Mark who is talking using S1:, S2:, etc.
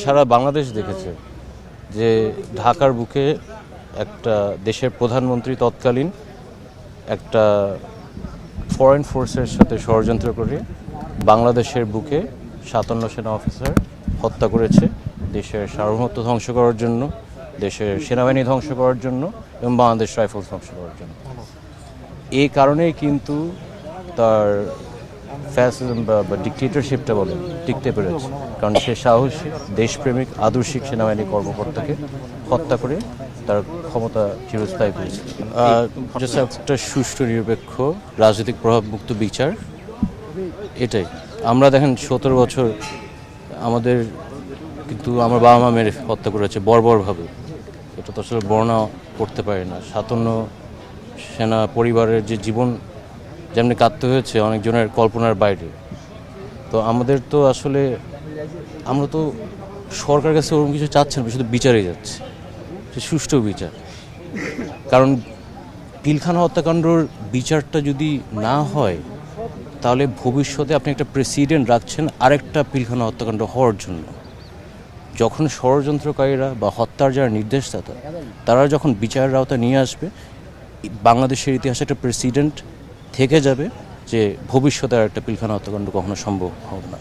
S1: সারা বাংলাদেশ দেখেছে যে ঢাকার বুকে একটা দেশের প্রধানমন্ত্রী তৎকালীন একটা ফরেন ফোর্সের সাথে ষড়যন্ত্র করে বাংলাদেশের বুকে 57 সেনা অফিসার হত্যা করেছে দেশের সার্বভৌমত্ব ধ্বংস করার জন্য, দেশের সেনাবাহিনী ধ্বংস করার জন্য এবং বাংলাদেশ রাইফেলস ধ্বংস করার জন্য। এই কারণেই কিন্তু তার ফ্যাসিজম বা ডিক্টেটরশিপটা বলেন টিকতে পেরেছে, কারণ সে সাহসী দেশপ্রেমিক আদর্শিক সেনাবাহিনী কর্মকর্তাকে হত্যা করে তার ক্ষমতা চিরস্থায়ী করেছে। একটা সুষ্ঠু নিরপেক্ষ রাজনৈতিক প্রভাবমুক্ত বিচার, এটাই আমরা দেখেন 17 বছর আমাদের কিন্তু আমার বাবা মা মেরে হত্যা করেছে বর্বরভাবে, এটা তো আসলে বর্ণনা করতে পারি না। 57 সেনা পরিবারের যে জীবন যেমনি কাঁদতে হয়েছে অনেকজনের কল্পনার বাইরে। তো আমাদের তো আসলে আমরা তো সরকার কাছে ওরকম কিছু চাচ্ছেন না, শুধু বিচারেই যাচ্ছে, সে সুষ্ঠু বিচার। কারণ পিলখানা হত্যাকাণ্ডর বিচারটা যদি না হয় তাহলে ভবিষ্যতে আপনি একটা প্রেসিডেন্ট রাখছেন আরেকটা পিলখানা হত্যাকাণ্ড হওয়ার জন্য। যখন ষড়যন্ত্রকারীরা বা হত্যার যারা নির্দেশদাতা তারা যখন বিচারের আওতায় নিয়ে আসবে, বাংলাদেশের ইতিহাসে একটা প্রেসিডেন্ট থেকে যাবে যে ভবিষ্যতে আর একটা পিলখানা হত্যাকাণ্ড কখনো সম্ভব হবে না।